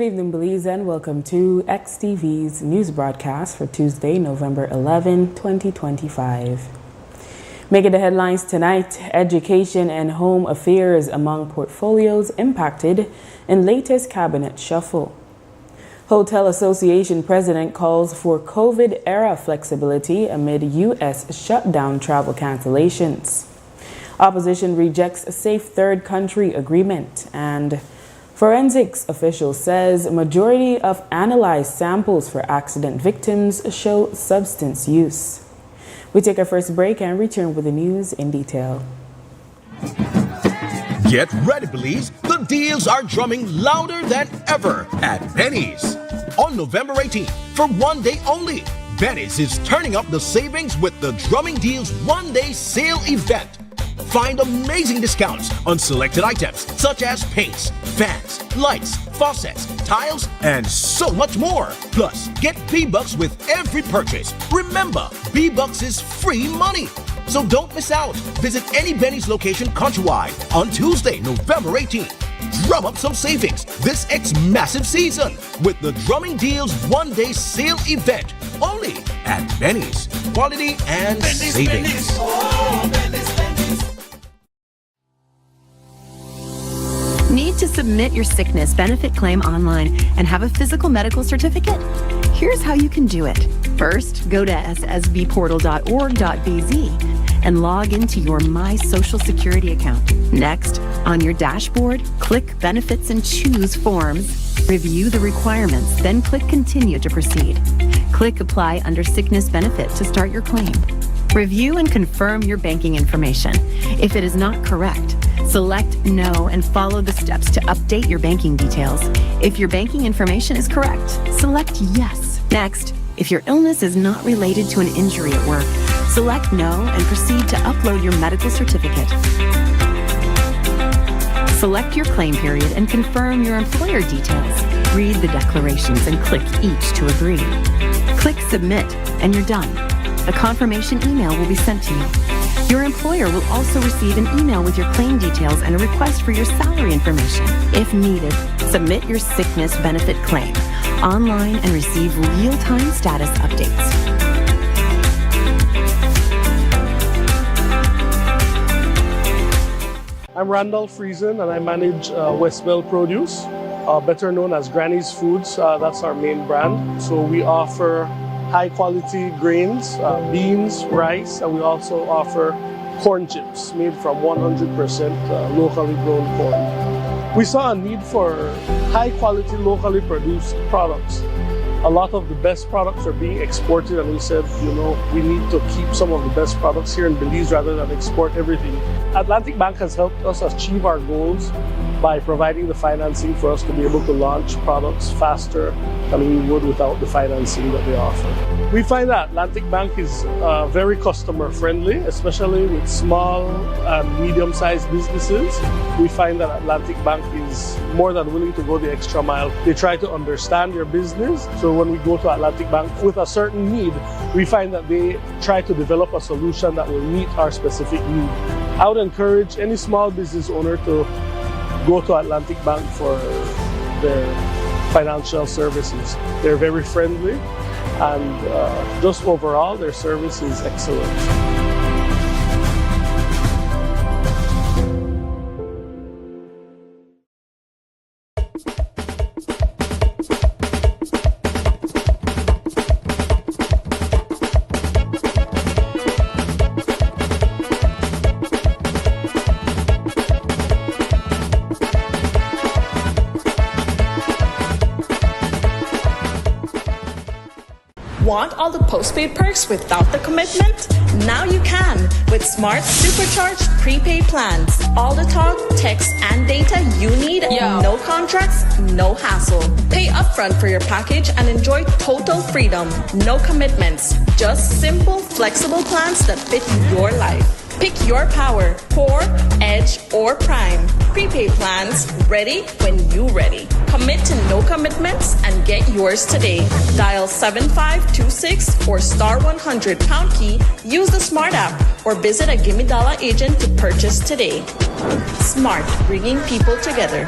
Good evening, Belize, and welcome to XTV's news broadcast for Tuesday, November 11, 2025. Making the headlines tonight, education and home affairs among portfolios impacted in latest cabinet shuffle. Hotel Association president calls for COVID-era flexibility amid U.S. shutdown travel cancellations. Opposition rejects a safe third country agreement, and forensics official says majority of analyzed samples for accident victims show substance use. We take our first break and return with the news in detail. Get ready, Belize. The deals are drumming louder than ever at Benny's. On November 18th, for one day only, Benny's is turning up the savings with the Drumming Deals one-day sale event. Find amazing discounts on selected items such as paints, fans, lights, faucets, tiles, and so much more. Plus, get B-Bucks with every purchase. Remember, B-Bucks is free money. So don't miss out. Visit any Benny's location countrywide on Tuesday, November 18th. Drum up some savings this massive season with the Drumming Deals one-day sale event only at Benny's. Quality and savings. Benny's. Oh, Benny's. Need to submit your sickness benefit claim online and have a physical medical certificate? Here's how you can do it. First, go to ssbportal.org.bz and log into your My Social Security account. Next, on your dashboard, click Benefits and choose Forms. Review the requirements, then click Continue to proceed. Click Apply under Sickness Benefit to start your claim. Review and confirm your banking information. If it is not correct, select No and follow the steps to update your banking details. If your banking information is correct, select Yes. Next, if your illness is not related to an injury at work, select No and proceed to upload your medical certificate. Select your claim period and confirm your employer details. Read the declarations and click each to agree. Click Submit and you're done. A confirmation email will be sent to you. Your employer will also receive an email with your claim details and a request for your salary information. If needed, submit your sickness benefit claim online and receive real-time status updates. I'm Randall Friesen and I manage Westbell Produce, better known as Granny's Foods. That's our main brand. So we offer high quality grains, beans, rice, and we also offer corn chips made from 100% locally grown corn. We saw a need for high quality locally produced products. A lot of the best products are being exported, and we said, we need to keep some of the best products here in Belize rather than export everything. Atlantic Bank has helped us achieve our goals by providing the financing for us to be able to launch products faster than we would without the financing that they offer. We find that Atlantic Bank is very customer friendly, especially with small and medium-sized businesses. We find that Atlantic Bank is more than willing to go the extra mile. They try to understand your business. So when we go to Atlantic Bank with a certain need, we find that they try to develop a solution that will meet our specific need. I would encourage any small business owner to go to Atlantic Bank for their financial services. They're very friendly, and just overall, their service is excellent. Want all the postpaid perks without the commitment? Now you can with Smart Supercharged prepaid plans. All the talk, text, and data you need. No contracts, no hassle. Pay upfront for your package and enjoy total freedom. No commitments. Just simple, flexible plans that fit your life. Pick your power, Core, Edge, or Prime. Prepaid plans ready when you ready. Commit to no commitments and get yours today. Dial 7526 or *100 pound key, use the Smart app, or visit a Gimme Dollar agent to purchase today. Smart, bringing people together.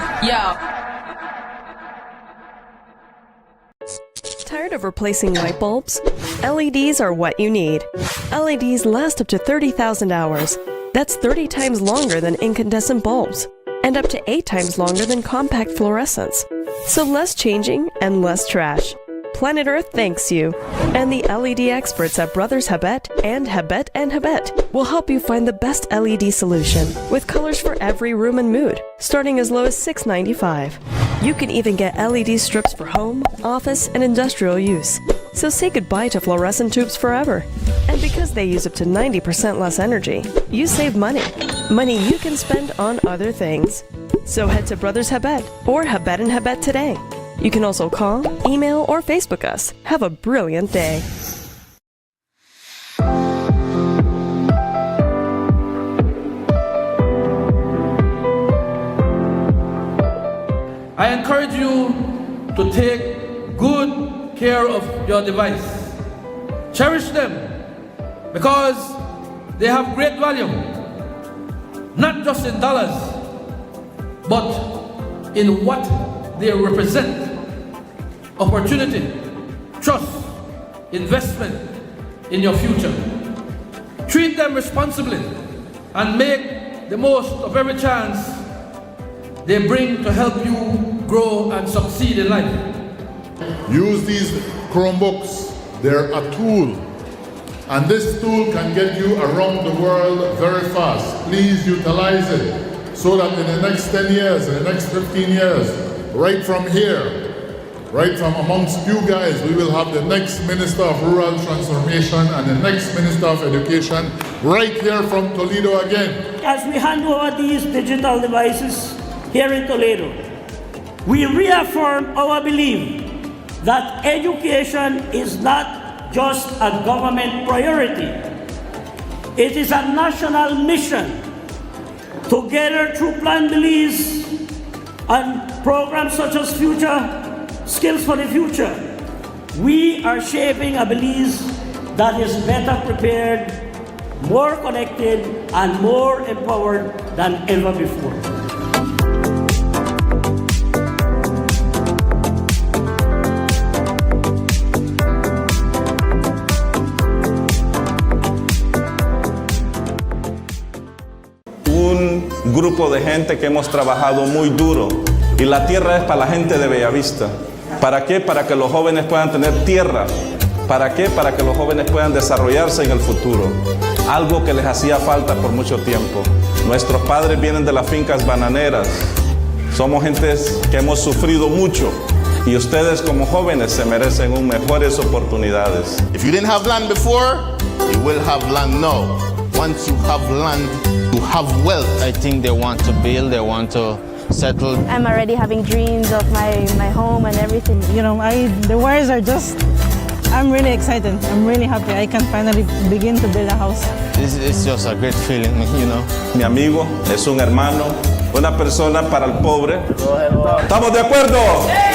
Tired of replacing light bulbs? LEDs are what you need. LEDs last up to 30,000 hours. That's 30 times longer than incandescent bulbs, and up to 8 times longer than compact fluorescents. So less changing and less trash. Planet Earth thanks you. And the LED experts at Brothers Habet and Habet will help you find the best LED solution with colors for every room and mood, starting as low as $6.95. You can even get LED strips for home, office, and industrial use. So say goodbye to fluorescent tubes forever. And because they use up to 90% less energy, you save money. Money you can spend on other things. So head to Brothers Habet or Habet and Habet today. You can also call, email, or Facebook us. Have a brilliant day. I encourage you to take good care of your device. Cherish them because they have great value, not just in dollars, but in what they represent: opportunity, trust, investment in your future. Treat them responsibly and make the most of every chance they bring to help you grow and succeed in life. Use these Chromebooks. They're a tool, and this tool can get you around the world very fast. Please utilize it so that in the next 10 years, in the next 15 years, right from here, right from amongst you guys, we will have the next Minister of Rural Transformation and the next Minister of Education right here from Toledo again. As we hand over these digital devices here in Toledo, we reaffirm our belief that education is not just a government priority. It is a national mission. Together, through Plan Belize and programs such as Future Skills for the Future, we are shaping a Belize that is better prepared, more connected, and more empowered than ever before. Un grupo de gente que hemos trabajado muy duro, y la tierra es para la gente de Bellavista. ¿Para qué? Para que los jóvenes puedan tener tierra. ¿Para qué? Para que los jóvenes puedan desarrollarse en el futuro. Algo que les hacía falta por mucho tiempo. Nuestros padres vienen de las fincas bananeras. Somos gentes que hemos sufrido mucho, y ustedes como jóvenes se merecen mejores oportunidades. If you didn't have land before, you will have land now. Once you have land, you have wealth. I think they want to build, they want to settle. I'm already having dreams of my home and everything. You know, the wires are just, I'm really excited. I'm really happy. I can finally begin to build a house. It's just a great feeling, you know. Mi amigo es un hermano, una persona para el pobre. ¿Estamos de acuerdo? ¡Sí!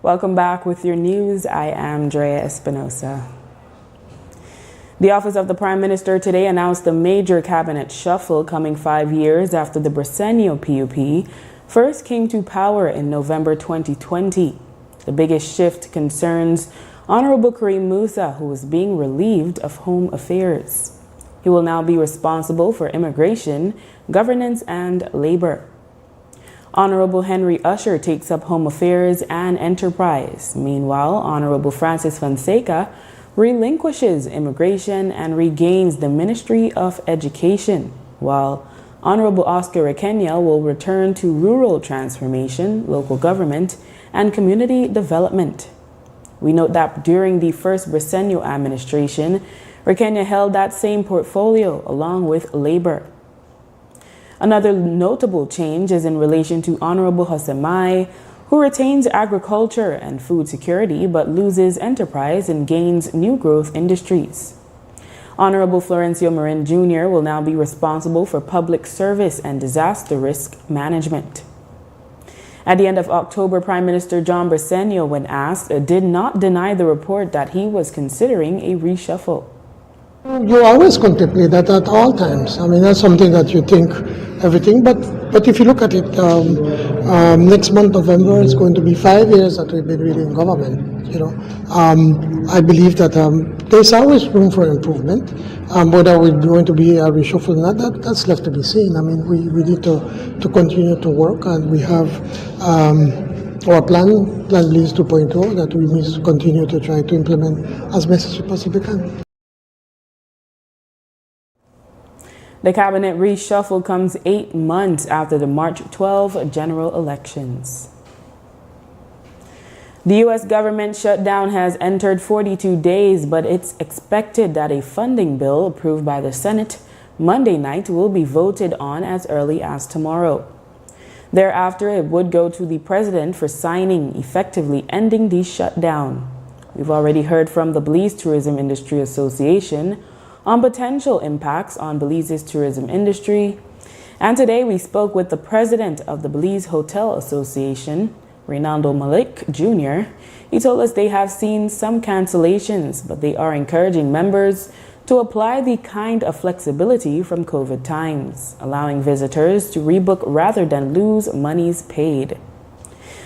Welcome back with your news. I am Drea Espinosa. The Office of the Prime Minister today announced a major cabinet shuffle coming 5 years after the Bresenio PUP first came to power in November 2020. The biggest shift concerns Honorable Kareem Musa, who is being relieved of home affairs. He will now be responsible for immigration, governance, and labor. Honorable Henry Usher takes up home affairs and enterprise. Meanwhile, Honorable Francis Fonseca relinquishes immigration and regains the Ministry of Education, while Honorable Oscar Requena will return to rural transformation, local government, and community development. We note that during the first Briceño administration, Requena held that same portfolio along with labor. Another notable change is in relation to Honorable Josemai, who retains agriculture and food security but loses enterprise and gains new growth industries. Honorable Florencio Marin Jr. will now be responsible for public service and disaster risk management. At the end of October, Prime Minister John Briceño, when asked, did not deny the report that he was considering a reshuffle. You always contemplate that at all times. I mean, that's something that you think everything. But if you look at it, next month, November, it's going to be 5 years that we've been really in government. You know, I believe that there's always room for improvement. Whether we're going to be a reshuffle or not, that's left to be seen. I mean, we need to continue to work, and we have our plan Leads 2.0 that we need to continue to try to implement as best as we possibly can. The cabinet reshuffle comes 8 months after the March 12 general elections. The U.S. government shutdown has entered 42 days, but it's expected that a funding bill approved by the Senate Monday night will be voted on as early as tomorrow. Thereafter, it would go to the president for signing, effectively ending the shutdown. We've already heard from the Belize Tourism Industry Association on potential impacts on Belize's tourism industry. And today we spoke with the president of the Belize Hotel Association, Reynaldo Malik Jr. He told us they have seen some cancellations, but they are encouraging members to apply the kind of flexibility from COVID times, allowing visitors to rebook rather than lose monies paid.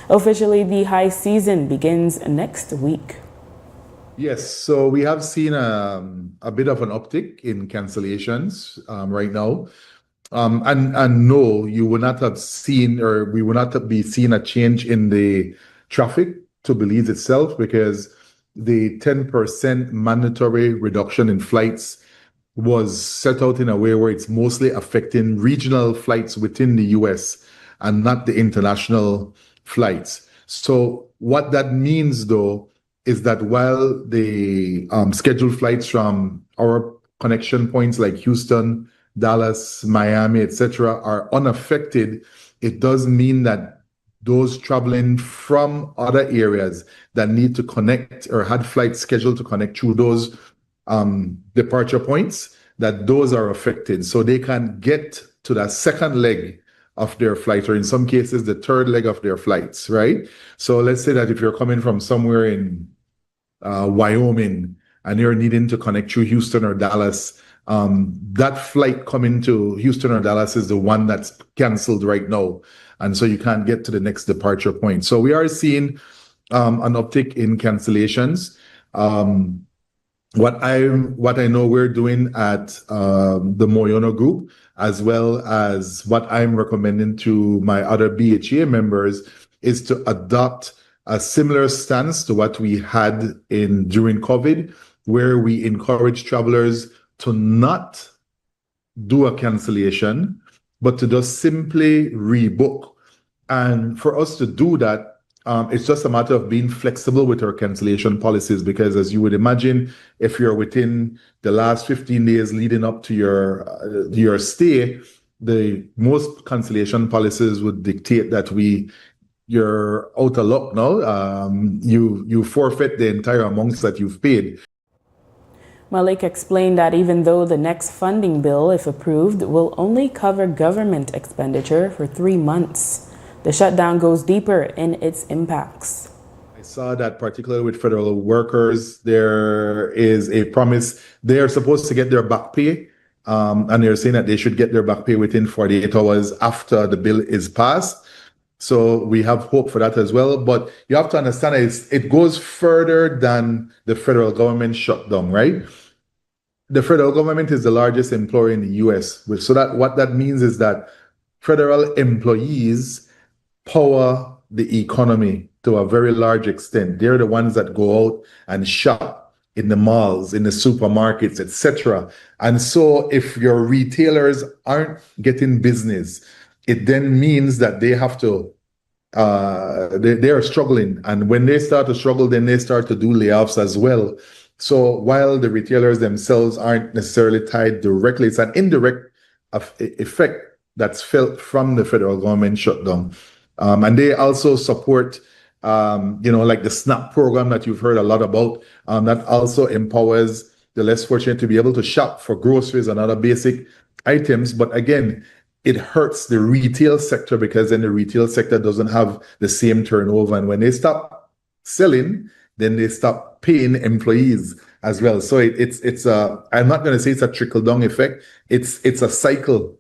Officially, the high season begins next week. Yes, so we have seen a bit of an uptick in cancellations right now. And no, you will not have seen, or we will not be seeing a change in the traffic to Belize itself, because the 10% mandatory reduction in flights was set out in a way where it's mostly affecting regional flights within the US and not the international flights. So what that means, though, is that while the scheduled flights from our connection points like Houston, Dallas, Miami, etc., are unaffected, it does mean that those traveling from other areas that need to connect or had flights scheduled to connect through those departure points, that those are affected. So they can get to that second leg of their flight, or in some cases, the third leg of their flights, right? So let's say that if you're coming from somewhere in Wyoming and you're needing to connect through Houston or Dallas, that flight coming to Houston or Dallas is the one that's canceled right now. And so you can't get to the next departure point. So we are seeing an uptick in cancellations. What I know we're doing at the Moyono group, as well as what I'm recommending to my other BHA members, is to adopt a similar stance to what we had during COVID, where we encourage travelers to not do a cancellation, but to just simply rebook. And for us to do that, it's just a matter of being flexible with our cancellation policies, because as you would imagine, if you're within the last 15 days leading up to your stay, the most cancellation policies would dictate that you're out of luck now. You forfeit the entire amounts that you've paid. Malik explained that even though the next funding bill, if approved, will only cover government expenditure for 3 months, the shutdown goes deeper in its impacts. I saw that particularly with federal workers, there is a promise. They are supposed to get their back pay, and they're saying that they should get their back pay within 48 hours after the bill is passed. So we have hope for that as well. But you have to understand it goes further than the federal government shutdown, right? The federal government is the largest employer in the US. So that what that means is that federal employees power the economy to a very large extent. They're the ones that go out and shop in the malls, in the supermarkets, etc. And so if your retailers aren't getting business, it then means that they have to they are struggling. And when they start to struggle, then they start to do layoffs as well. So while the retailers themselves aren't necessarily tied directly, it's an indirect effect that's felt from the federal government shutdown. And they also support, like the SNAP program that you've heard a lot about, that also empowers the less fortunate to be able to shop for groceries and other basic items. But again, it hurts the retail sector because then the retail sector doesn't have the same turnover. And when they stop selling, then they stop paying employees as well. So it's I'm not going to say it's a trickle-down effect. It's a cycle.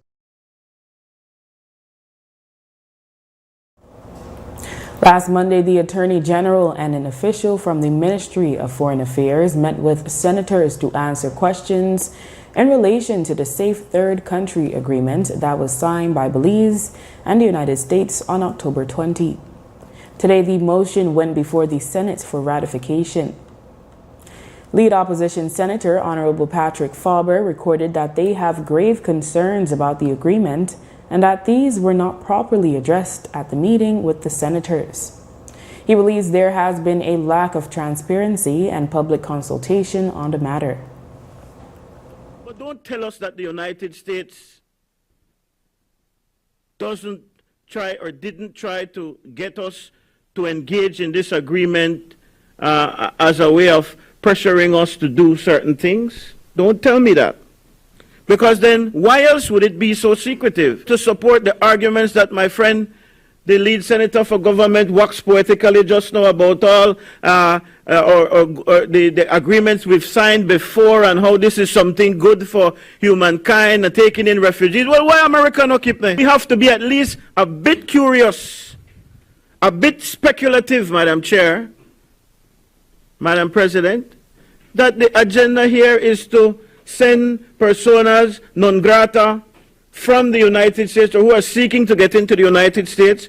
Last Monday, the Attorney General and an official from the Ministry of Foreign Affairs met with senators to answer questions in relation to the Safe Third Country Agreement that was signed by Belize and the United States on October 20. Today, the motion went before the Senate for ratification. Lead opposition Senator Honorable Patrick Faber recorded that they have grave concerns about the agreement and that these were not properly addressed at the meeting with the senators. He believes there has been a lack of transparency and public consultation on the matter. But don't tell us that the United States doesn't try or didn't try to get us to engage in this agreement as a way of pressuring us to do certain things. Don't tell me that. Because then why else would it be so secretive? To support the arguments that my friend, the lead senator for government, waxed poetically just now about all the agreements we've signed before and how this is something good for humankind and taking in refugees. Well, why America not keep them? We have to be at least a bit curious, a bit speculative, Madam Chair, Madam President, that the agenda here is to send personas non grata from the United States or who are seeking to get into the United States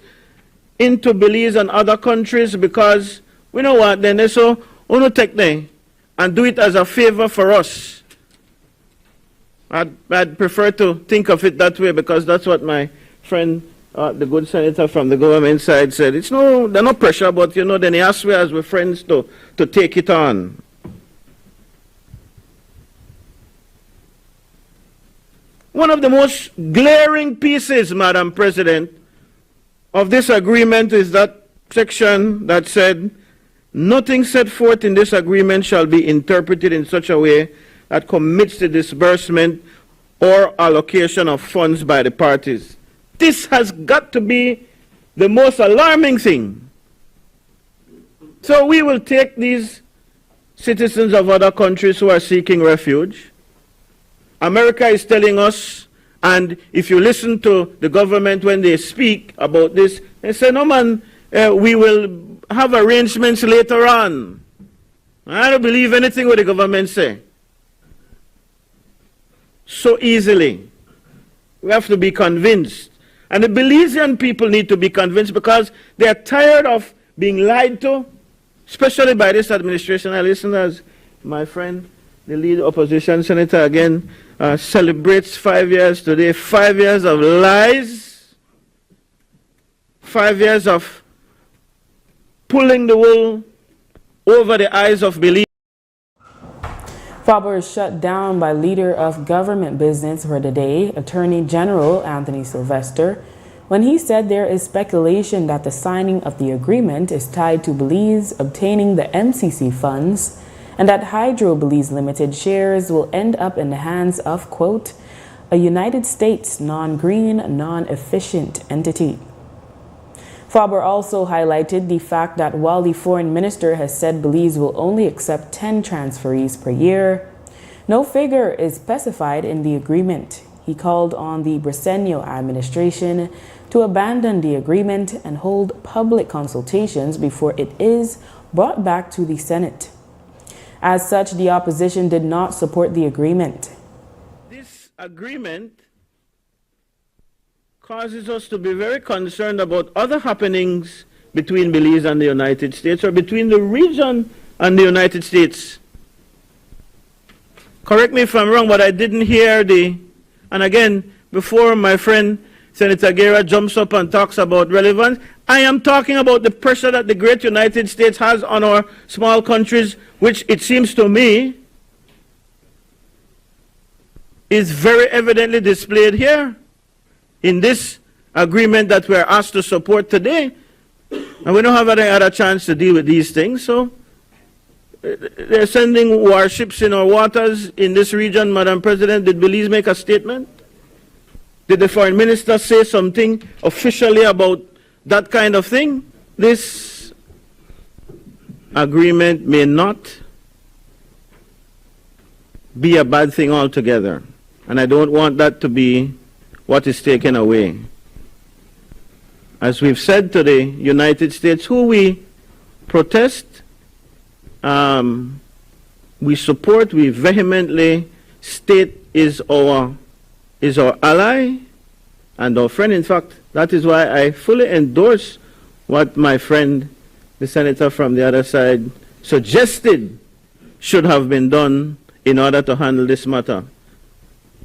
into Belize and other countries because we know what, then they so want to take them and do it as a favor for us. I'd prefer to think of it that way because that's what my friend, the good senator from the government side said. It's no, they're not pressure, but then he asked me as we're friends to take it on. One of the most glaring pieces, Madam President, of this agreement is that section that said, nothing set forth in this agreement shall be interpreted in such a way that commits the disbursement or allocation of funds by the parties. This has got to be the most alarming thing. So we will take these citizens of other countries who are seeking refuge. America is telling us, and if you listen to the government when they speak about this, they say, no man, we will have arrangements later on. I don't believe anything what the government say. So easily. We have to be convinced. And the Belizean people need to be convinced because they are tired of being lied to, especially by this administration. I listen as my friend, the lead opposition senator again, celebrates 5 years today. 5 years of lies. 5 years of pulling the wool over the eyes of believers. Faber is shut down by leader of government business for the day, Attorney General Anthony Sylvester, when he said there is speculation that the signing of the agreement is tied to Belize obtaining the MCC funds and that Hydro Belize Limited shares will end up in the hands of, quote, a United States non-green, non-efficient entity. Faber also highlighted the fact that while the foreign minister has said Belize will only accept 10 transferees per year, no figure is specified in the agreement. He called on the Briceño administration to abandon the agreement and hold public consultations before it is brought back to the Senate. As such, the opposition did not support the agreement. This agreement causes us to be very concerned about other happenings between Belize and the United States, or between the region and the United States. Correct me if I'm wrong, but I didn't hear and again, before my friend Senator Guerra jumps up and talks about relevance, I am talking about the pressure that the great United States has on our small countries, which it seems to me is very evidently displayed here in this agreement that we're asked to support today. And we don't have any other chance to deal with these things, so they're sending warships in our waters in this region. Madam President, did Belize make a statement? Did the foreign minister say something officially about that kind of thing? This agreement may not be a bad thing altogether, and I don't want that to be what is taken away. As we've said to the United States, who we protest, we support, we vehemently state is our ally and our friend. In fact, that is why I fully endorse what my friend, the senator from the other side, suggested should have been done in order to handle this matter.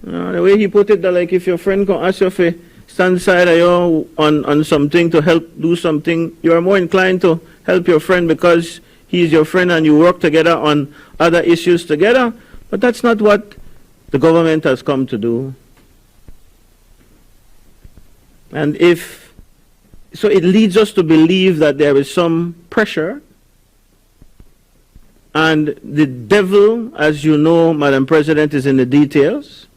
The way he put it, that like if your friend can ask you if stand side of you on something to help do something, you are more inclined to help your friend because he is your friend and you work together on other issues together. But that's not what the government has come to do. And so it leads us to believe that there is some pressure, and the devil, as you know, Madam President, is in the details.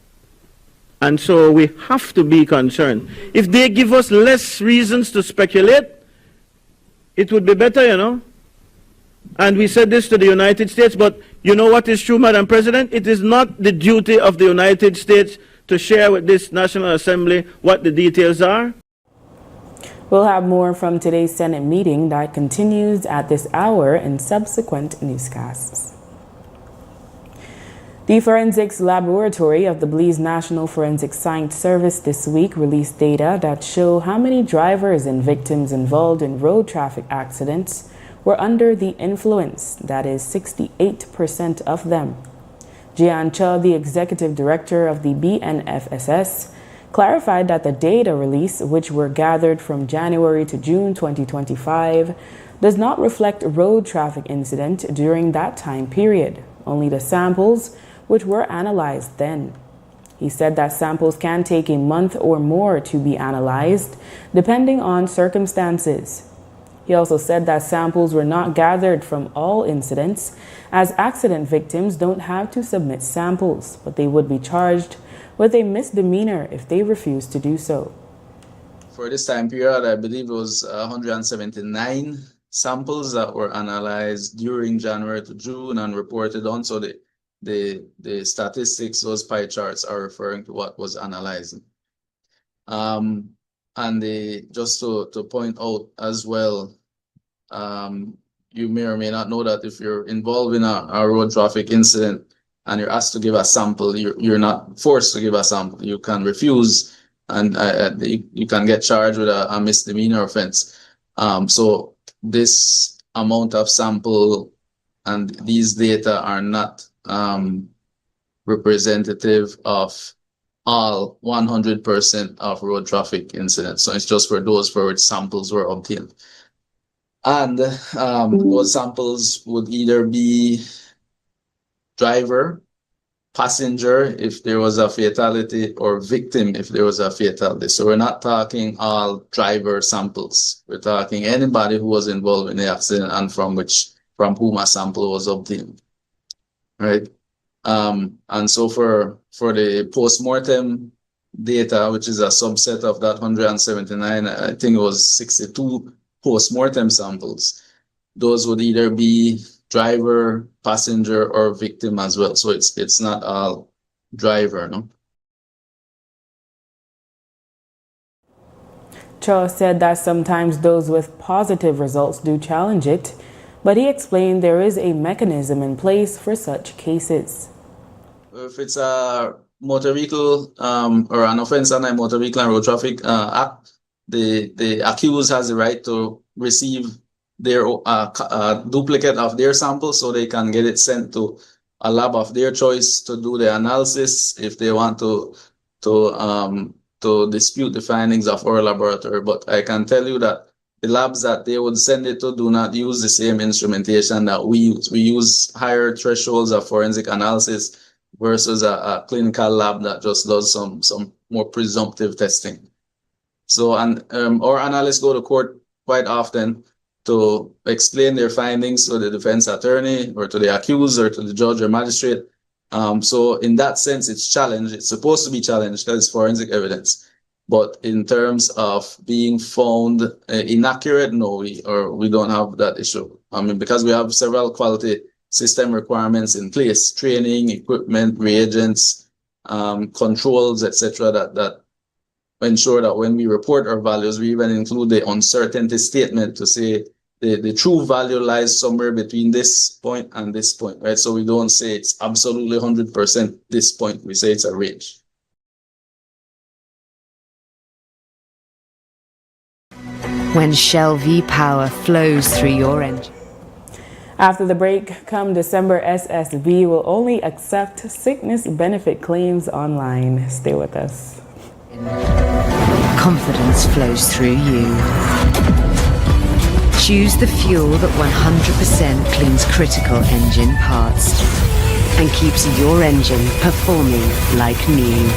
And so we have to be concerned. If they give us less reasons to speculate, it would be better, you know. And we said this to the United States, but you know what is true, Madam President? It is not the duty of the United States to share with this National Assembly what the details are. We'll have more from today's Senate meeting that continues at this hour in subsequent newscasts. The Forensics Laboratory of the Belize National Forensic Science Service this week released data that show how many drivers and victims involved in road traffic accidents were under the influence, that is 68% of them. Jian Cha, the executive director of the BNFSS, clarified that the data release, which were gathered from January to June 2025, does not reflect road traffic incident during that time period, only the samples which were analyzed then. He said that samples can take a month or more to be analyzed, depending on circumstances. He also said that samples were not gathered from all incidents, as accident victims don't have to submit samples, but they would be charged with a misdemeanor if they refuse to do so. For this time period, I believe it was 179 samples that were analyzed during January to June and reported on. So the statistics, those pie charts are referring to what was analyzed. And just to point out as well, you may or may not know that if you're involved in a road traffic incident and you're asked to give a sample, you're not forced to give a sample. You can refuse, and you can get charged with a misdemeanor offense. So this amount of sample and these data are not representative of all 100% of road traffic incidents. So it's just for those for which samples were obtained. And those samples would either be driver, passenger if there was a fatality, or victim if there was a fatality. So we're not talking all driver samples. We're talking anybody who was involved in the accident and from whom a sample was obtained. Right? And so for the post-mortem data, which is a subset of that 179, I think it was 62 post-mortem samples. Those would either be driver, passenger, or victim as well. So it's not all driver, no? Cho said that sometimes those with positive results do challenge it, but he explained there is a mechanism in place for such cases. If it's a motor vehicle or an offense under the Motor Vehicle and Road Traffic Act, the accused has the right to receive their duplicate of their sample so they can get it sent to a lab of their choice to do the analysis if they want to dispute the findings of our laboratory. But I can tell you that the labs that they would send it to do not use the same instrumentation that we use. We use higher thresholds of forensic analysis versus a clinical lab that just does some more presumptive testing. So, and our analysts go to court quite often to explain their findings to the defense attorney or to the accused or to the judge or magistrate. So in that sense, it's challenged. It's supposed to be challenged because it's forensic evidence. But in terms of being found inaccurate, no, we don't have that issue. I mean, because we have several quality system requirements in place, training, equipment, reagents, controls, etc., that ensure that when we report our values, we even include the uncertainty statement to say the true value lies somewhere between this point and this point, right? So we don't say it's absolutely 100% this point. We say it's a range. When Shell V-Power flows through your engine. After the break, come December, SSB will only accept sickness benefit claims online. Stay with us. Confidence flows through you. Choose the fuel that 100% cleans critical engine parts and keeps your engine performing like new.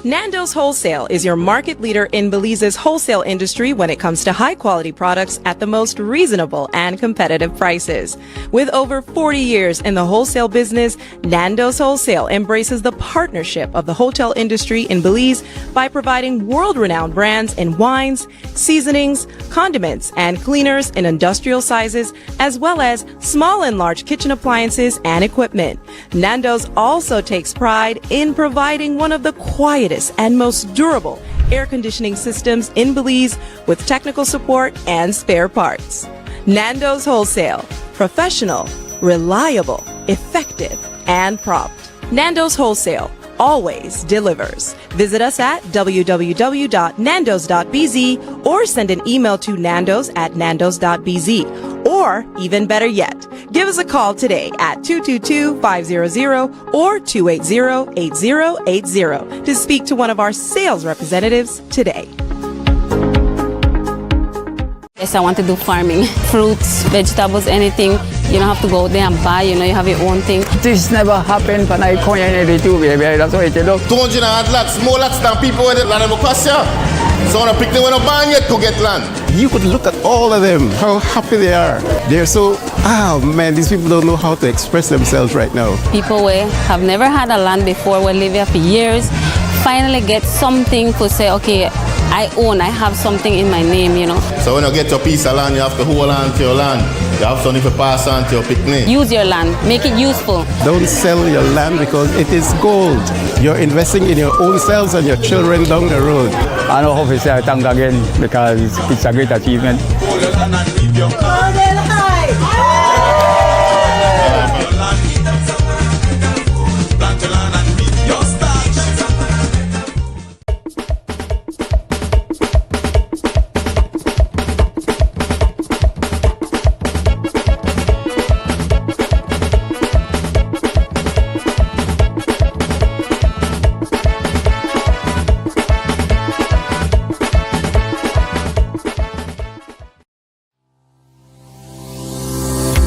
Nando's Wholesale is your market leader in Belize's wholesale industry when it comes to high-quality products at the most reasonable and competitive prices. With over 40 years in the wholesale business, Nando's Wholesale embraces the partnership of the hotel industry in Belize by providing world-renowned brands in wines, seasonings, condiments, and cleaners in industrial sizes, as well as small and large kitchen appliances and equipment. Nando's also takes pride in providing one of the quietest and most durable air conditioning systems in Belize with technical support and spare parts. Nando's Wholesale. Professional, reliable, effective, and prompt. Nando's Wholesale always delivers. Visit us at www.nandos.bz or send an email to nandos@nandos.bz. Or, even better yet, give us a call today at 222-500 or 280-8080 to speak to one of our sales representatives today. Yes, I want to do farming. Fruits, vegetables, anything. You don't have to go there and buy, you have your own thing. This never happened when I come in the two, baby. That's what I do. 200 lots, more lots than people with land of Equasia. So when I pick them when I'm born yet to get land. You could look at all of them, how happy they are. They're so, man, these people don't know how to express themselves right now. People who have never had a land before, will live here for years, finally get something to say, okay, I have something in my name, So when you get your piece of land, you have to hold on to your land. You have something to pass on to your picnic. Use your land, make it useful. Don't sell your land because it is gold. You're investing in your own selves and your children down the road. I know officer thank again because it's a great achievement.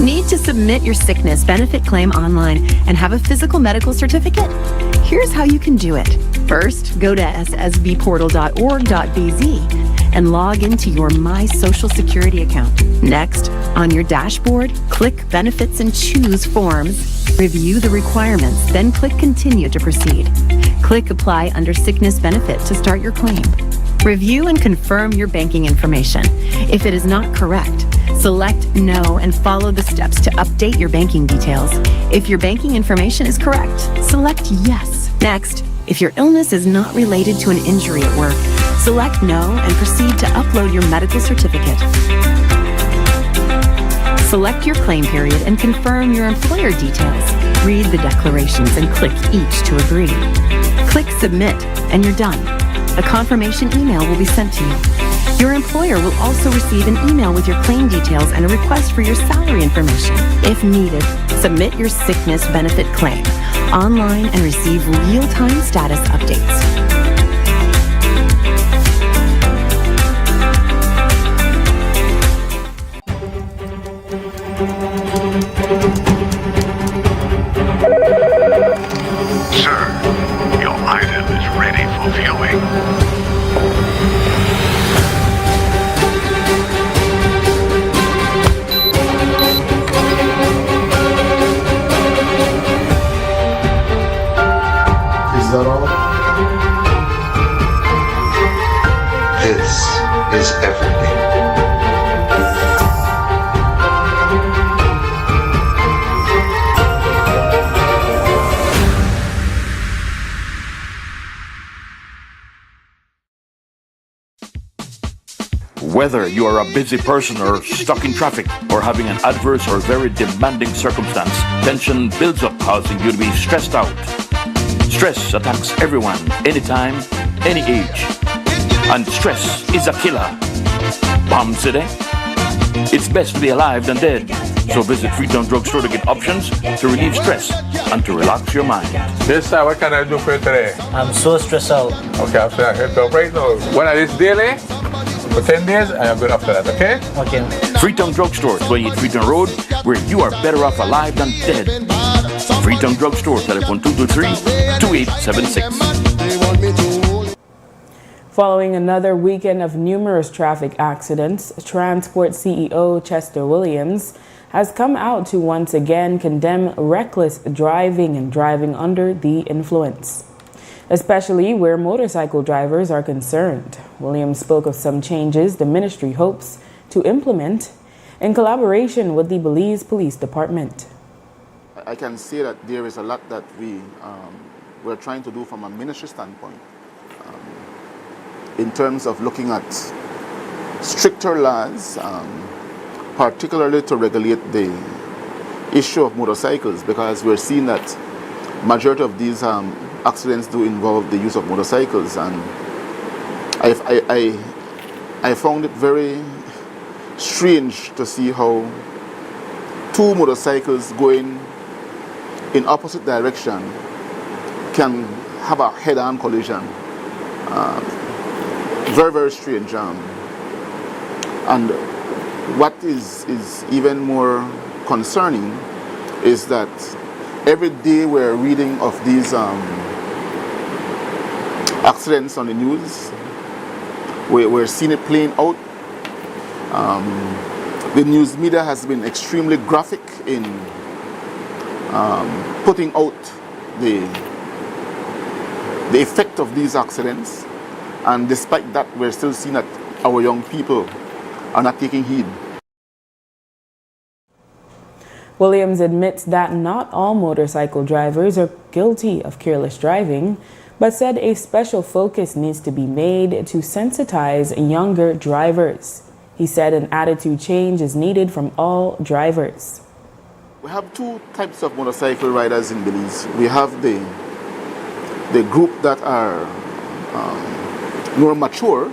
Need to submit your sickness benefit claim online and have a physical medical certificate? Here's how you can do it. First, go to ssbportal.org.bz and log into your My Social Security account. Next, on your dashboard, click Benefits and choose Forms. Review the requirements, then click Continue to proceed. Click Apply under Sickness Benefit to start your claim. Review and confirm your banking information. If it is not correct, select No and follow the steps to update your banking details. If your banking information is correct, select Yes. Next, if your illness is not related to an injury at work, select No and proceed to upload your medical certificate. Select your claim period and confirm your employer details. Read the declarations and click each to agree. Click Submit and you're done. A confirmation email will be sent to you. Your employer will also receive an email with your claim details and a request for your salary information. If needed, submit your sickness benefit claim online and receive real-time status updates. Sir, your item is ready for viewing. Is that all? This is everything. Whether you are a busy person or stuck in traffic or having an adverse or very demanding circumstance, tension builds up, causing you to be stressed out. Stress attacks everyone, anytime, any age. And stress is a killer. Bomb City? It's best to be alive than dead. So visit Freetown Drugstore to get options to relieve stress and to relax your mind. Yes, sir. What can I do for you today? I'm so stressed out. Okay, I'm saying I can help right now. When I this daily, for 10 days, I am good after that, okay? Okay. Freetown Drugstore, 28 Freetown Road, where you are better off alive than dead. Freetown Drugstore, telephone 223-2876. Following another weekend of numerous traffic accidents, Transport CEO Chester Williams has come out to once again condemn reckless driving and driving under the influence, especially where motorcycle drivers are concerned. Williams spoke of some changes the ministry hopes to implement in collaboration with the Belize Police Department. I can say that there is a lot that we're trying to do from a ministry standpoint in terms of looking at stricter laws, particularly to regulate the issue of motorcycles, because we're seeing that majority of these accidents do involve the use of motorcycles, and I found it very strange to see how two motorcycles going in opposite direction can have a head-on collision. Very, very strange. And what is even more concerning is that every day we're reading of these accidents on the news. We're seeing it playing out. The news media has been extremely graphic in putting out the effect of these accidents, and despite that, we're still seeing that our young people are not taking heed. Williams admits that not all motorcycle drivers are guilty of careless driving, but said a special focus needs to be made to sensitize younger drivers. He said an attitude change is needed from all drivers. We have two types of motorcycle riders in Belize. We have the group that are more mature.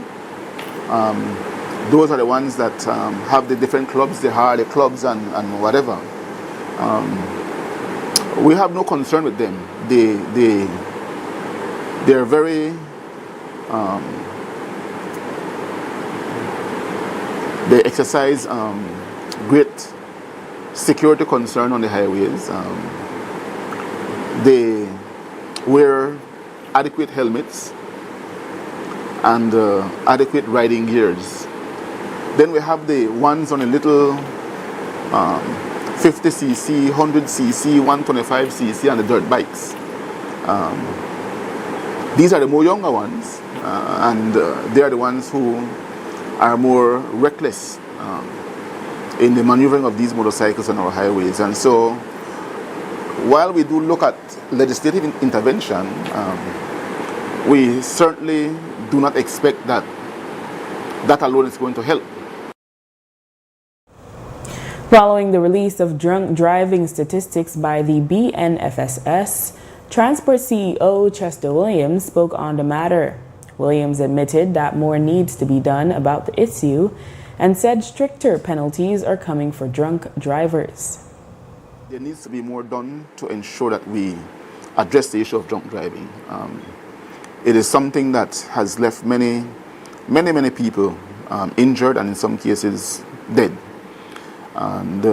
Those are the ones that have the different clubs, the Harley clubs and whatever. We have no concern with them. They're very they exercise great security concern on the highways. They wear adequate helmets and adequate riding gears. Then we have the ones on a little 50cc, 100cc, 125cc and the dirt bikes. These are the more younger ones, and they are the ones who are more reckless in the maneuvering of these motorcycles on our highways. And so, while we do look at legislative intervention, we certainly do not expect that that alone is going to help. Following the release of drunk driving statistics by the BNFSS, Transport CEO Chester Williams spoke on the matter. Williams admitted that more needs to be done about the issue and said stricter penalties are coming for drunk drivers. There needs to be more done to ensure that we address the issue of drunk driving. It is something that has left many people injured and in some cases dead. And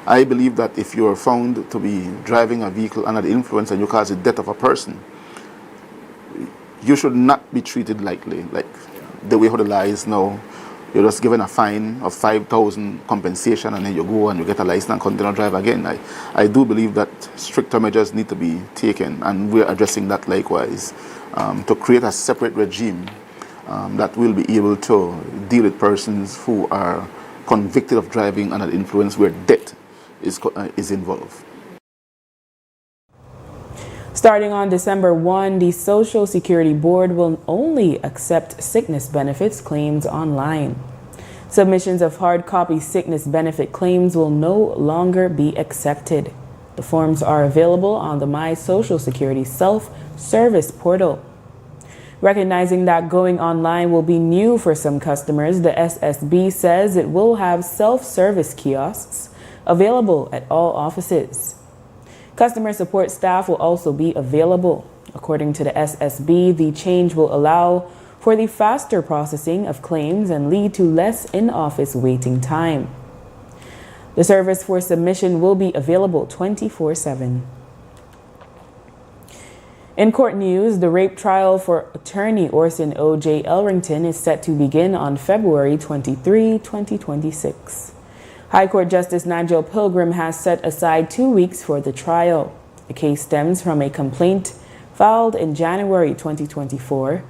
I believe that if you are found to be driving a vehicle under the influence and you cause the death of a person, you should not be treated lightly, like the way how the law is now. You're just given a fine of 5,000 compensation and then you go and you get a license and continue to drive again. I do believe that stricter measures need to be taken, and we're addressing that likewise, to create a separate regime that will be able to deal with persons who are convicted of driving under the influence where death is involved. Starting on December 1, the Social Security Board will only accept sickness benefits claims online. Submissions of hard copy sickness benefit claims will no longer be accepted. The forms are available on the My Social Security self-service portal. Recognizing that going online will be new for some customers, the SSB says it will have self-service kiosks available at all offices. Customer support staff will also be available. According to the SSB, the change will allow for the faster processing of claims and lead to less in-office waiting time. The service for submission will be available 24/7. In court news, the rape trial for attorney Orson O.J. Elrington is set to begin on February 23, 2026. High Court Justice Nigel Pilgrim has set aside 2 weeks for the trial. The case stems from a complaint filed in January 2024.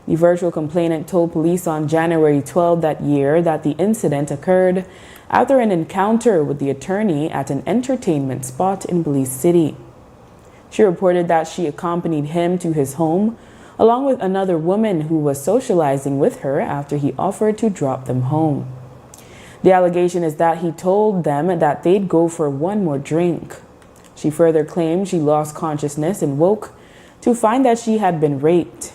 The virtual complainant told police on January 12 that year that the incident occurred after an encounter with the attorney at an entertainment spot in Belize City. She reported that she accompanied him to his home along with another woman who was socializing with her after he offered to drop them home. The allegation is that he told them that they'd go for one more drink. She further claimed she lost consciousness and woke to find that she had been raped.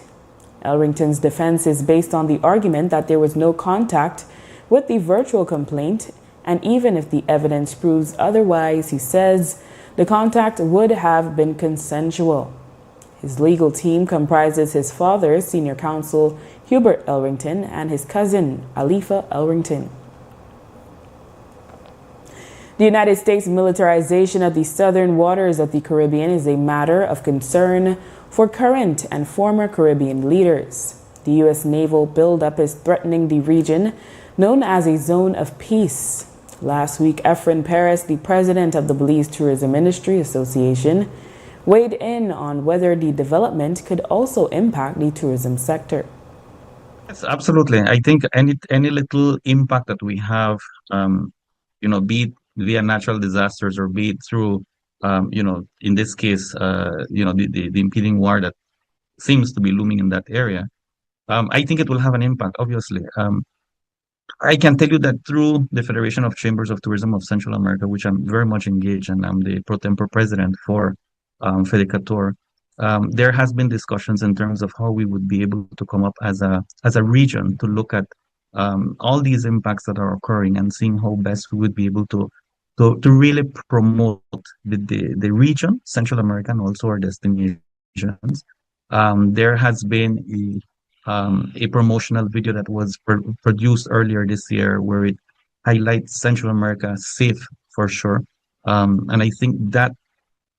Elrington's defense is based on the argument that there was no contact with the virtual complaint, and even if the evidence proves otherwise, he says the contact would have been consensual. His legal team comprises his father, senior counsel Hubert Elrington, and his cousin, Alifa Elrington. The United States militarization of the southern waters of the Caribbean is a matter of concern for current and former Caribbean leaders. The U.S. naval buildup is threatening the region known as a zone of peace. Last week, Efren Perez, the president of the Belize Tourism Industry Association, weighed in on whether the development could also impact the tourism sector. Yes, absolutely. I think any little impact that we have, be it via natural disasters or be it through, in this case, the impending war that seems to be looming in that area, I think it will have an impact, obviously. I can tell you that through the Federation of Chambers of Tourism of Central America, which I'm very much engaged in, I'm the pro tempore president for Fedicator. There has been discussions in terms of how we would be able to come up as a region to look at all these impacts that are occurring and seeing how best we would be able to really promote the region, Central America, and also our destinations. There has been a promotional video that was produced earlier this year where it highlights Central America safe for sure. And I think that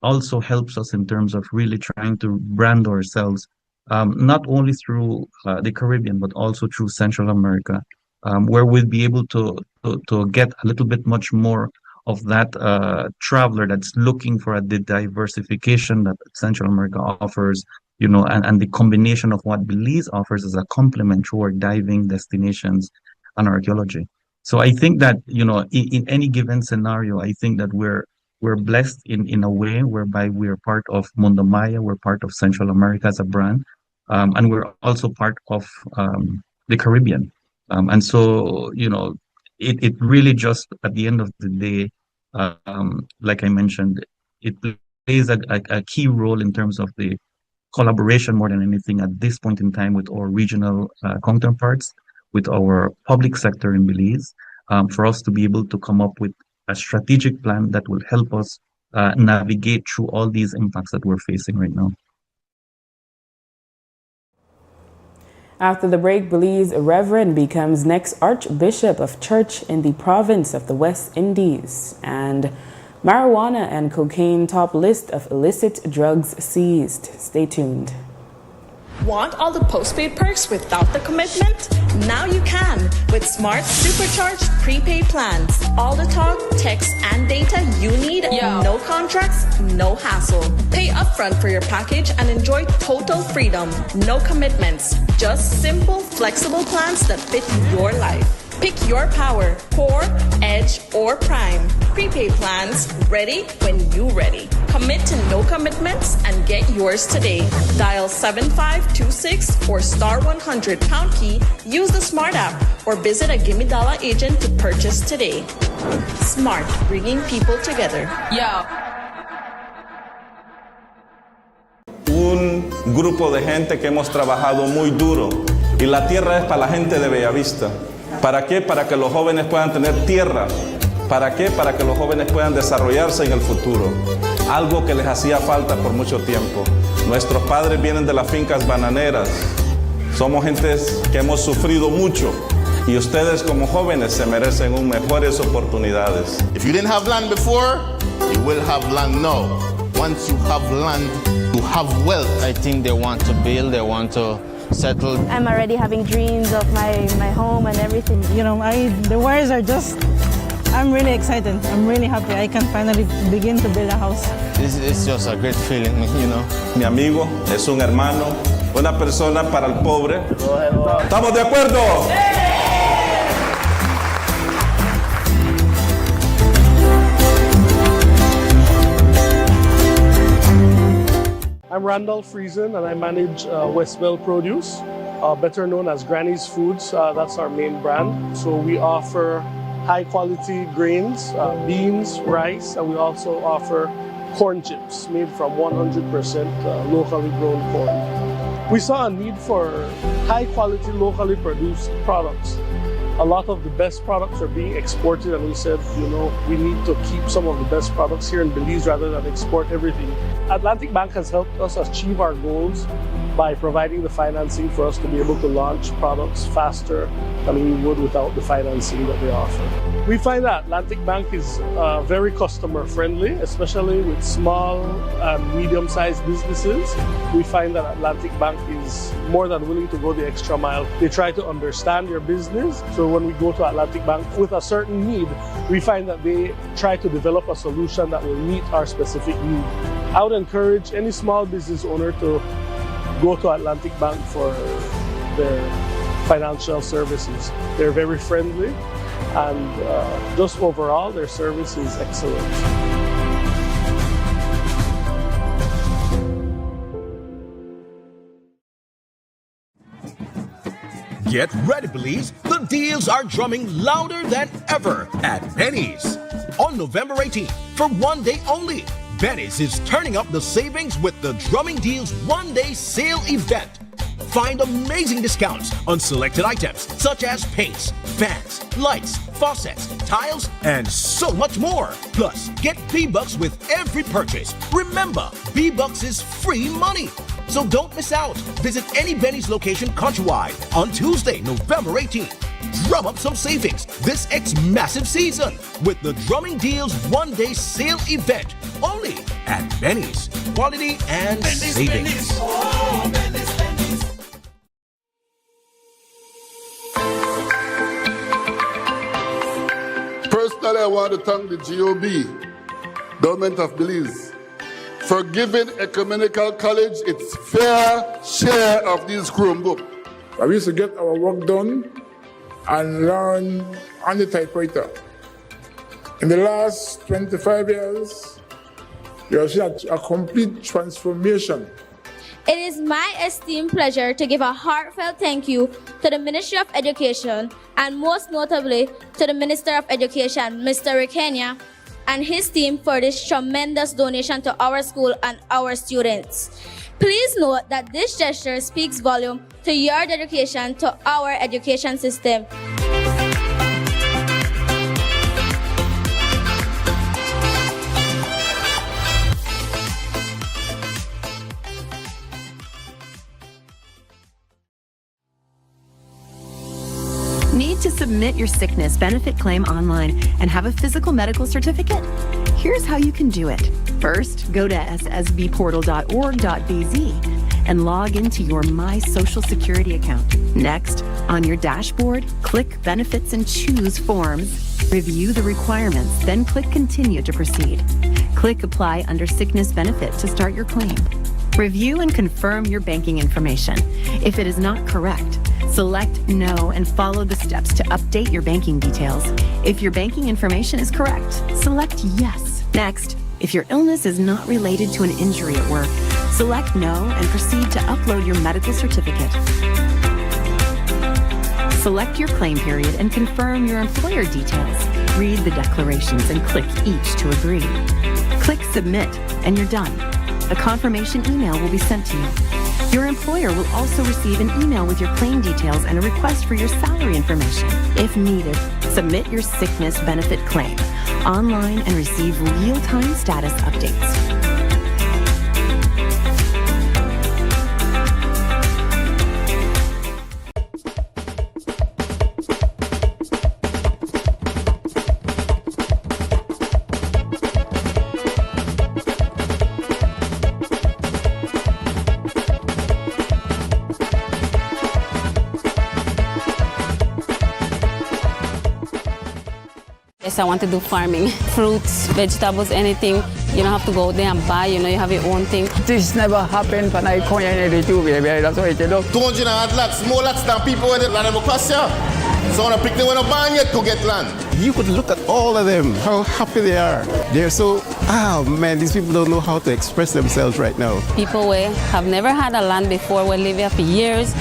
also helps us in terms of really trying to brand ourselves, not only through the Caribbean, but also through Central America, where we'll be able to get a little bit much more of that traveler that's looking for the diversification that Central America offers, and the combination of what Belize offers as a complement to our diving destinations and archaeology. So I think that, in any given scenario, I think that we're blessed in a way whereby we're part of Mundo Maya, we're part of Central America as a brand, and we're also part of the Caribbean. And so, it really just, at the end of the day, like I mentioned, it plays a key role in terms of the collaboration more than anything at this point in time with our regional counterparts, with our public sector in Belize, for us to be able to come up with a strategic plan that will help us navigate through all these impacts that we're facing right now. After the break, Belize Reverend becomes next Archbishop of Church in the province of the West Indies. And marijuana and cocaine top list of illicit drugs seized. Stay tuned. Want all the postpaid perks without the commitment? Now you can with Smart Supercharged prepaid plans. All the talk, text, and data you need. No contracts, no hassle. Pay upfront for your package and enjoy total freedom. No commitments. Just simple, flexible plans that fit your life. Pick your power, Core, Edge, or Prime. Prepaid plans, ready when you ready. Commit to no commitments and get yours today. Dial 7526 or *100 pound key, use the Smart app, or visit a Gimme Dollar agent to purchase today. Smart, bringing people together. Un grupo de gente que hemos trabajado muy duro y la tierra es para la gente de Bellavista. ¿Para qué? Para que los jóvenes puedan tener tierra. ¿Para qué? Para que los jóvenes puedan desarrollarse en el futuro. Algo que les hacía falta por mucho tiempo. Nuestros padres vienen de las fincas bananeras. Somos gentes que hemos sufrido mucho. Y ustedes como jóvenes se merecen mejores oportunidades. If you didn't have land before, you will have land now. Once you have land, you have wealth. I think they want to build, they want to settle. I'm already having dreams of my home and everything. The wires are just, I'm really excited. I'm really happy. I can finally begin to build a house. It's just a great feeling, Mi amigo es un hermano, una persona para el pobre. ¿Estamos de acuerdo? I'm Randolph Friesen and I manage Westville Produce, better known as Granny's Foods. That's our main brand. So we offer high quality grains, beans, rice, and we also offer corn chips made from 100% locally grown corn. We saw a need for high quality locally produced products. A lot of the best products are being exported, and we said, we need to keep some of the best products here in Belize rather than export everything. Atlantic Bank has helped us achieve our goals by providing the financing for us to be able to launch products faster than we would without the financing that they offer. We find that Atlantic Bank is very customer friendly, especially with small and medium-sized businesses. We find that Atlantic Bank is more than willing to go the extra mile. They try to understand your business. So when we go to Atlantic Bank with a certain need, we find that they try to develop a solution that will meet our specific need. I would encourage any small business owner to go to Atlantic Bank for their financial services. They're very friendly and just overall, their service is excellent. Get ready, please. The deals are drumming louder than ever at Benny's. On November 18th, for one day only, Benny's is turning up the savings with the Drumming Deals one-day sale event. Find amazing discounts on selected items such as paints, fans, lights, faucets, tiles, and so much more. Plus, get B-Bucks with every purchase. Remember, B-Bucks is free money. So don't miss out. Visit any Benny's location countrywide on Tuesday, November 18th. Drum up some savings this massive season with the Drumming Deals one-day sale event only at Benny's. Quality and savings. Oh, Benny's. Personally, I want to thank the GOB, Government of Belize, for giving Ecumenical College its fair share of these Chromebooks. We used to get our work done and learn on the typewriter. In the last 25 years, we have seen a complete transformation. It is my esteemed pleasure to give a heartfelt thank you to the Ministry of Education and most notably to the Minister of Education, Mr. Rekenya, and his team for this tremendous donation to our school and our students. Please note that this gesture speaks volume to your dedication to our education system. Need to submit your sickness benefit claim online and have a physical medical certificate? Here's how you can do it. First, go to ssbportal.org.bz and log into your My Social Security account. Next, on your dashboard, click Benefits and choose Forms. Review the requirements, then click Continue to proceed. Click Apply under Sickness Benefit to start your claim. Review and confirm your banking information. If it is not correct, select No and follow the steps to update your banking details. If your banking information is correct, select Yes. Next, if your illness is not related to an injury at work, select No and proceed to upload your medical certificate. Select your claim period and confirm your employer details. Read the declarations and click each to agree. Click Submit and you're done. A confirmation email will be sent to you. Your employer will also receive an email with your claim details and a request for your salary information. If needed, submit your sickness benefit claim online and receive real-time status updates. Yes, I want to do farming. Fruits, vegetables, anything. You don't have to go there and buy, you have your own thing. This never happened when I come in the two, baby. That's what you do. 200 lots, more lots than people in the land of Ocasio. So when I pick them when I'm born yet to get land. You could look at all of them, how happy they are. They're so, man, these people don't know how to express themselves right now. People who have never had a land before, will live here for years,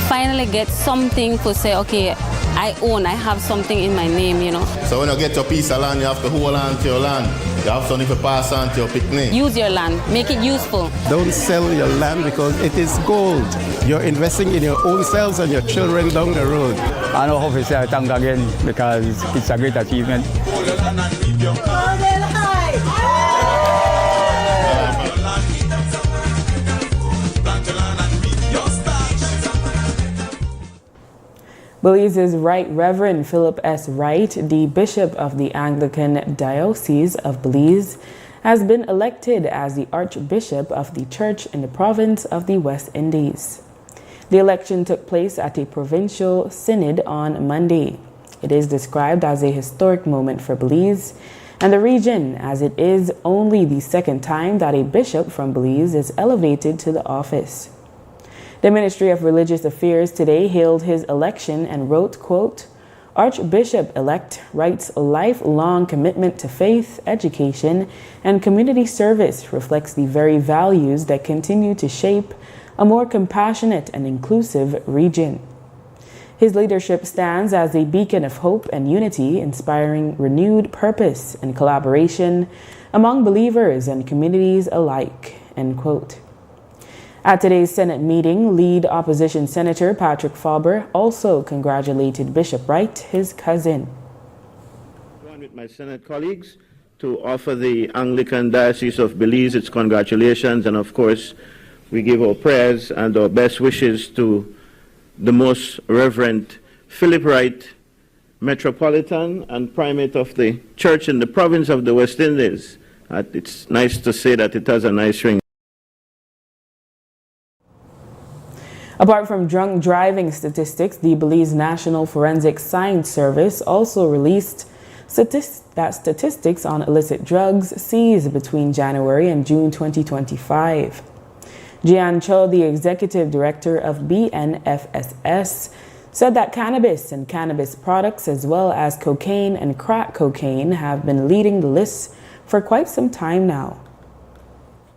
finally get something to say, okay, I have something in my name, So when you get your piece of land, you have to hold on to your land. You have something to pass on to your picnic. Use your land, make it useful. Don't sell your land because it is gold. You're investing in your own selves and your children down the road. I know how to say thank again because it's a great achievement. Belize's Right Reverend Philip S. Wright, the Bishop of the Anglican Diocese of Belize, has been elected as the Archbishop of the Church in the province of the West Indies. The election took place at a provincial synod on Monday. It is described as a historic moment for Belize and the region, as it is only the second time that a bishop from Belize is elevated to the office. The Ministry of Religious Affairs today hailed his election and wrote, quote, Archbishop-elect writes a lifelong commitment to faith, education, and community service reflects the very values that continue to shape a more compassionate and inclusive region. His leadership stands as a beacon of hope and unity, inspiring renewed purpose and collaboration among believers and communities alike, end quote. At today's Senate meeting, lead opposition Senator Patrick Faber also congratulated Bishop Wright, his cousin. I join with my Senate colleagues to offer the Anglican Diocese of Belize its congratulations, and of course, we give our prayers and our best wishes to the Most Reverend Philip Wright, Metropolitan and Primate of the Church in the province of the West Indies. It's nice to say that it has a nice ring. Apart from drunk driving statistics, the Belize National Forensic Science Service also released statistics on illicit drugs seized between January and June 2025. Jian Cho, the executive director of BNFSS, said that cannabis and cannabis products, as well as cocaine and crack cocaine, have been leading the list for quite some time now.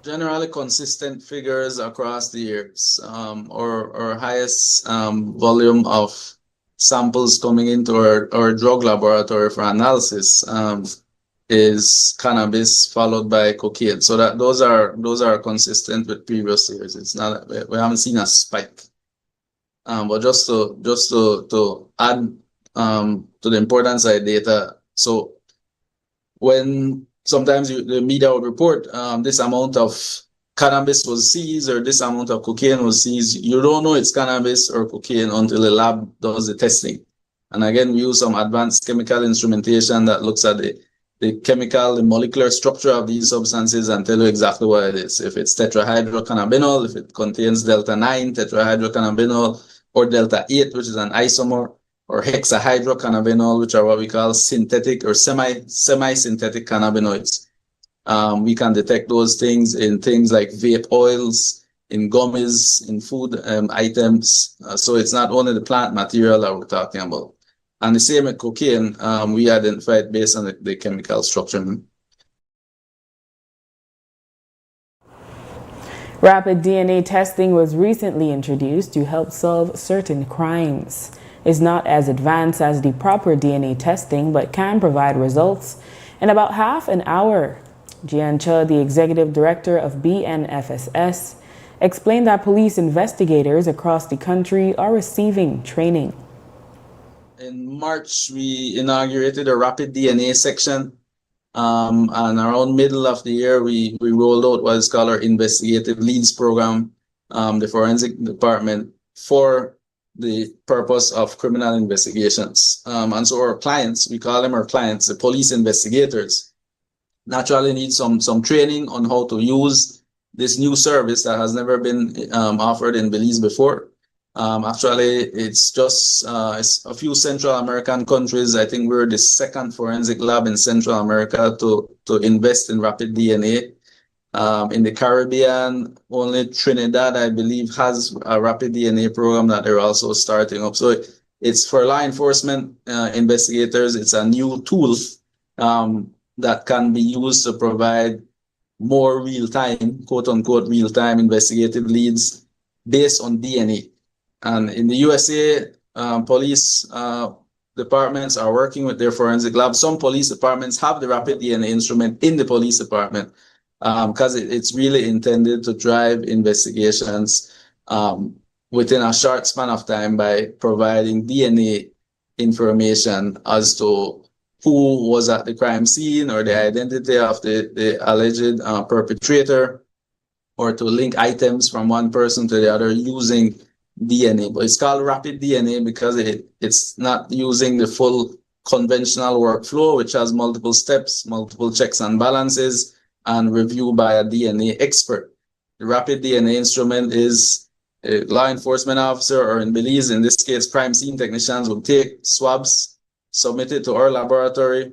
Generally consistent figures across the years, or highest volume of samples coming into our drug laboratory for analysis is cannabis, followed by cocaine. So that those are consistent with previous years. It's not, we haven't seen a spike. But just to add to the importance of data, so when sometimes the media would report this amount of cannabis was seized or this amount of cocaine was seized, you don't know it's cannabis or cocaine until the lab does the testing. And again, we use some advanced chemical instrumentation that looks at the molecular structure of these substances and tell you exactly what it is. If it's tetrahydrocannabinol, if it contains delta-9 tetrahydrocannabinol, or delta-8, which is an isomer, or hexahydrocannabinol, which are what we call synthetic or semi-synthetic cannabinoids. We can detect those things in things like vape oils, in gummies, in food items. So it's not only the plant material that we're talking about. And the same with cocaine, we identify it based on the chemical structure. Rapid DNA testing was recently introduced to help solve certain crimes. It's not as advanced as the proper DNA testing, but can provide results in about half an hour. Jian Cho, the executive director of BNFSS, explained that police investigators across the country are receiving training. In March, we inaugurated a rapid DNA section. And around middle of the year, we rolled out what is called our investigative leads program, the forensic department, for the purpose of criminal investigations. And so our clients, we call them our clients, the police investigators, naturally need some training on how to use this new service that has never been offered in Belize before. Actually, it's just it's a few Central American countries. I think we're the second forensic lab in Central America to invest in rapid DNA. In the Caribbean, only Trinidad, I believe, has a rapid DNA program that they're also starting up. So it's for law enforcement investigators. It's a new tool that can be used to provide more real-time, quote-unquote, real-time investigative leads based on DNA. And in the USA, police departments are working with their forensic labs. Some police departments have the rapid DNA instrument in the police department because it's really intended to drive investigations within a short span of time by providing DNA information as to who was at the crime scene or the identity of the alleged perpetrator, or to link items from one person to the other using DNA. But it's called rapid DNA because it's not using the full conventional workflow, which has multiple steps, multiple checks and balances, and review by a DNA expert. The rapid DNA instrument is a law enforcement officer, or in Belize, in this case, crime scene technicians, will take swabs, submit it to our laboratory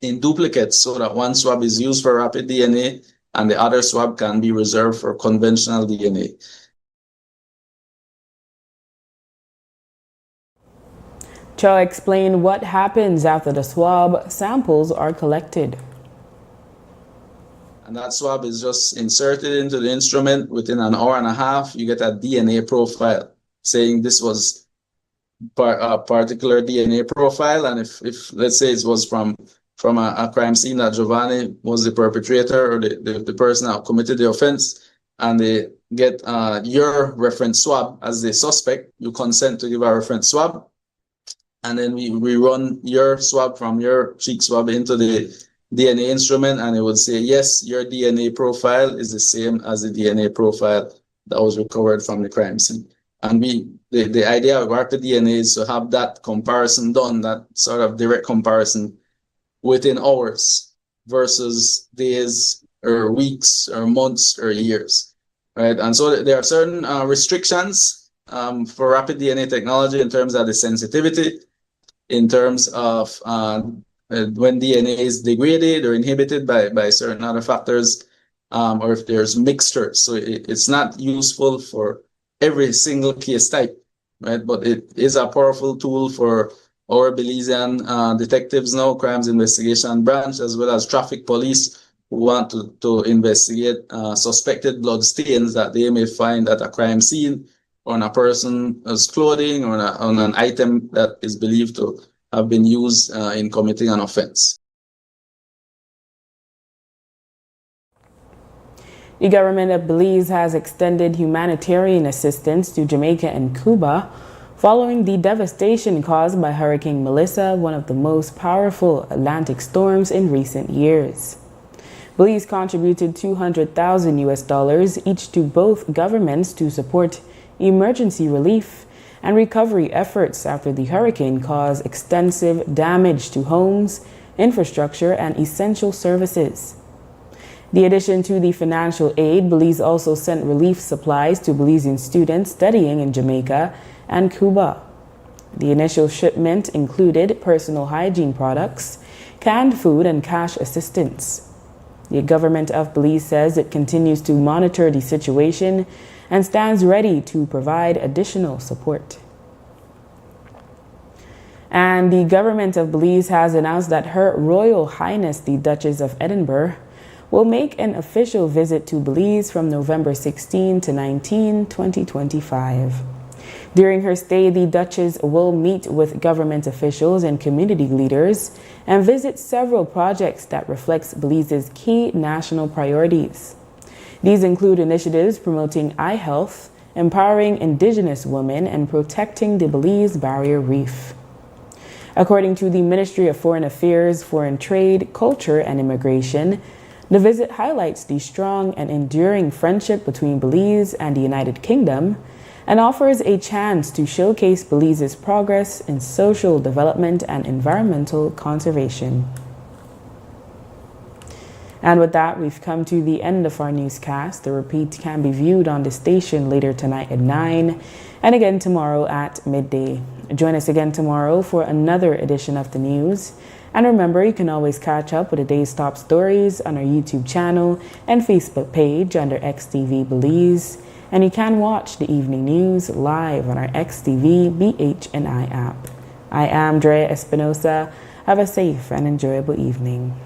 in duplicates so that one swab is used for rapid DNA and the other swab can be reserved for conventional DNA. Cho explained what happens after the swab samples are collected. And that swab is just inserted into the instrument. Within an hour and a half, you get a DNA profile saying this was a particular DNA profile. And if let's say it was from a crime scene that Giovanni was the perpetrator or the person that committed the offense, and they get your reference swab as the suspect, you consent to give a reference swab. And then we run your swab from your cheek swab into the DNA instrument, and it would say, yes, your DNA profile is the same as the DNA profile that was recovered from the crime scene. And the idea of rapid DNA is to have that comparison done, that sort of direct comparison within hours versus days or weeks or months or years, right? And so there are certain restrictions for rapid DNA technology in terms of the sensitivity, in terms of when DNA is degraded or inhibited by certain other factors, or if there's mixtures. So it's not useful for every single case type, right? But it is a powerful tool for our Belizean detectives now, crimes investigation branch, as well as traffic police who want to investigate suspected blood stains that they may find at a crime scene on a person's clothing or on an item that is believed to have been used in committing an offense. The government of Belize has extended humanitarian assistance to Jamaica and Cuba following the devastation caused by Hurricane Melissa, one of the most powerful Atlantic storms in recent years. Belize contributed $200,000 each to both governments to support emergency relief and recovery efforts after the hurricane caused extensive damage to homes, infrastructure, and essential services. In addition to the financial aid, Belize also sent relief supplies to Belizean students studying in Jamaica and Cuba. The initial shipment included personal hygiene products, canned food, and cash assistance. The government of Belize says it continues to monitor the situation and stands ready to provide additional support. And the government of Belize has announced that Her Royal Highness the Duchess of Edinburgh will make an official visit to Belize from November 16 to 19, 2025. During her stay, the Duchess will meet with government officials and community leaders and visit several projects that reflects Belize's key national priorities. These include initiatives promoting eye health, empowering Indigenous women, and protecting the Belize Barrier Reef. According to the Ministry of Foreign Affairs, Foreign Trade, Culture, and Immigration, the visit highlights the strong and enduring friendship between Belize and the United Kingdom and offers a chance to showcase Belize's progress in social development and environmental conservation. And with that, we've come to the end of our newscast. The repeat can be viewed on the station later tonight at 9 and again tomorrow at midday. Join us again tomorrow for another edition of the news. And remember, you can always catch up with the day's top stories on our YouTube channel and Facebook page under XTV Belize. And you can watch the evening news live on our XTV BHNI app. I am Drea Espinosa. Have a safe and enjoyable evening.